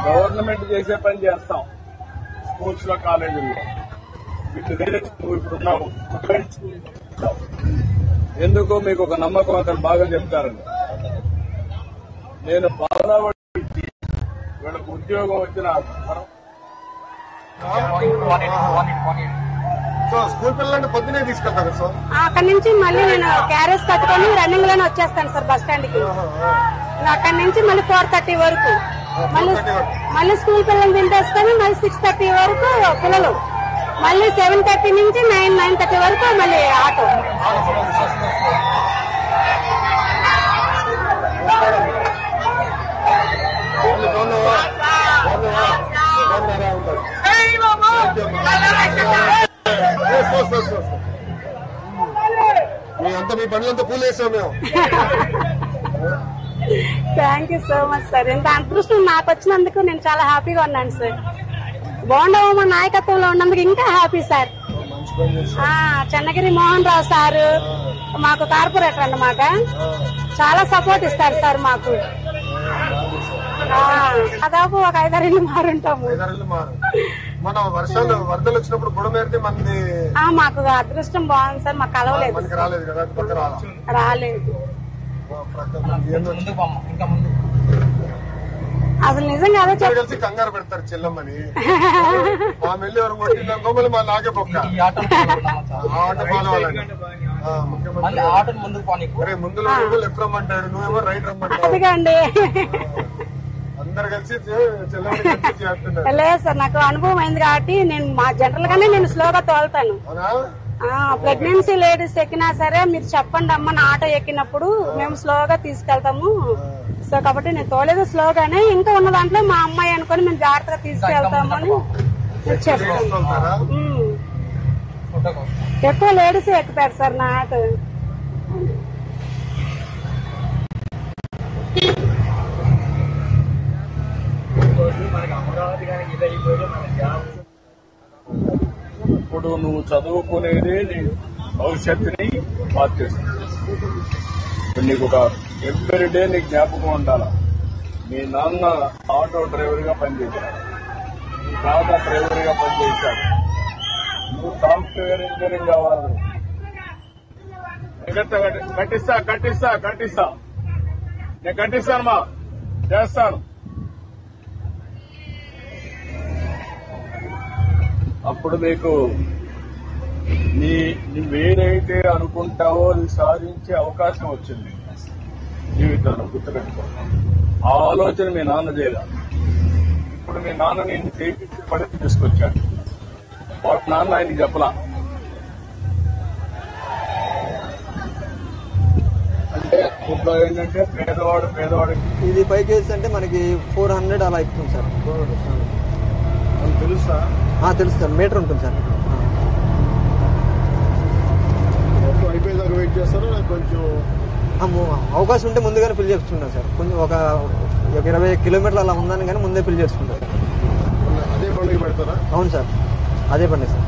Government చేసే పని చేస్తాం స్కూల్స్ లో కాలేజీల్లో ఇప్పుడున్నాము. ఎందుకు మీకు ఒక నమ్మకం అతను బాగా చెప్తారండి. నేను బాధపడి వీళ్ళకు ఉద్యోగం వచ్చిన స్కూల్ పిల్లలంటే పొద్దునే తీసుకెళ్తారు సార్. అక్కడి నుంచి మళ్ళీ నేను క్యారేజ్ కట్టుకొని రన్నింగ్ లోనే వచ్చేస్తాను సార్ బస్ స్టాండ్ కి. అక్కడి నుంచి మళ్ళీ 4:30 వరకు మళ్ళీ స్కూల్ పిల్లలు తింటేసుకొని మళ్ళీ 6:30 వరకు పిల్లలు, మళ్ళీ 7:30 నుంచి 9:30 వరకు మళ్ళీ ఆటో. మీ పనులంతా పూలు వేసాం మేము. Thank you so much sir. ఇంత అదృష్టం నాకు వచ్చినందుకు నేను చాలా హ్యాపీగా ఉన్నాను సార్. బోండవమ్మ నాయకత్వంలో ఉన్నందుకు ఇంకా happy sir. Chennagiri Mohan Rao sir మాకు కార్పొరేటర్ అన్నమాట, చాలా సపోర్ట్ ఇస్తారు సార్ మాకు. దాదాపు ఒక 5-6 ఇళ్ళు మారుంటాము. మన వర్షాలు వరదలు వచ్చినప్పుడు బుడమేరితే మనది మాకు అదృష్టం బాగుంది సార్. మాకు కలవలేదు, రాలేదు. అసలు నిజంగా అదే కలిసి కంగారు పెడతారు చెల్లమ్మని. మా మెల్లి ఎవరు కొట్టిందనుకో మళ్ళీ మా నాకే పొక్క ఆట ముఖ్యమంత్రి ముందులో లెఫ్ట్ రమ్మంటాడు, నువ్వేమో రైట్ రమ్మంటావు. అందరు కలిసి చెల్లమ్మని లేదు సార్, నాకు అనుభవం అయింది కాబట్టి నేను మా జనరల్ గానే నేను స్లోగా తోలుతాను. ప్రెగ్నెన్సీ లేడీస్ ఎక్కినా సరే మీరు చెప్పండి అమ్మ నా ఆటో ఎక్కినప్పుడు మేము స్లోగా తీసుకెళ్తాము. సో కాబట్టి నేను తోలేదు స్లోగానే. ఇంకా ఉన్న దాంట్లో మా అమ్మాయి అనుకుని మేము జాగ్రత్తగా తీసుకెళ్తాము అని చెప్తాను. ఎక్కువ లేడీస్ ఎక్కుతారు సార్ నా ఆటో. ఇప్పుడు నువ్వు చదువుకునేది నీ భవిష్యత్తుని మార్చేస్తుంది. నీకు ఒక ఎవ్రీడే నీకు జ్ఞాపకం ఉండాలా. మీ నాన్న ఆటో డ్రైవర్ గా పనిచేశాడు, మీ తాత డ్రైవర్ గా పనిచేశాడు, నువ్వు సాఫ్ట్వేర్ ఇంజనీరింగ్ కావాలి. కట్టిస్తా నేను కట్టిస్తానమ్మా, చేస్తాను. అప్పుడు నీకు నువ్వేదైతే అనుకుంటావో అది సాధించే అవకాశం వచ్చింది జీవితంలో. గుర్తుపెట్టుకో, ఆ ఆలోచన మీ నాన్న చేయలేదు. ఇప్పుడు మీ నాన్న నేను చేయించి పడి తీసుకొచ్చాడు. వాటి నాన్న ఆయనకి చెప్పలా. అంటే ఇప్పుడు ఏంటంటే పేదవాడికి ఇది పైకి వేసి అంటే మనకి 400 అలా ఎక్కుతుంది సార్. తెలుసా? తెలుసు సార్, మీటర్ ఉంటుంది సార్. అయిపోయేదాకా వెయిట్ చేస్తారా? కొంచెం అవకాశం ఉంటే ముందుగానే ఫిల్ చేసుకుంటాం సార్. కొంచెం ఒక 20 కిలోమీటర్లు అలా ఉందని కానీ ముందే ఫిల్ చేసుకుంటాం. అదే పండుగ పెడతారా? అవును సార్, అదే పండుగ సార్.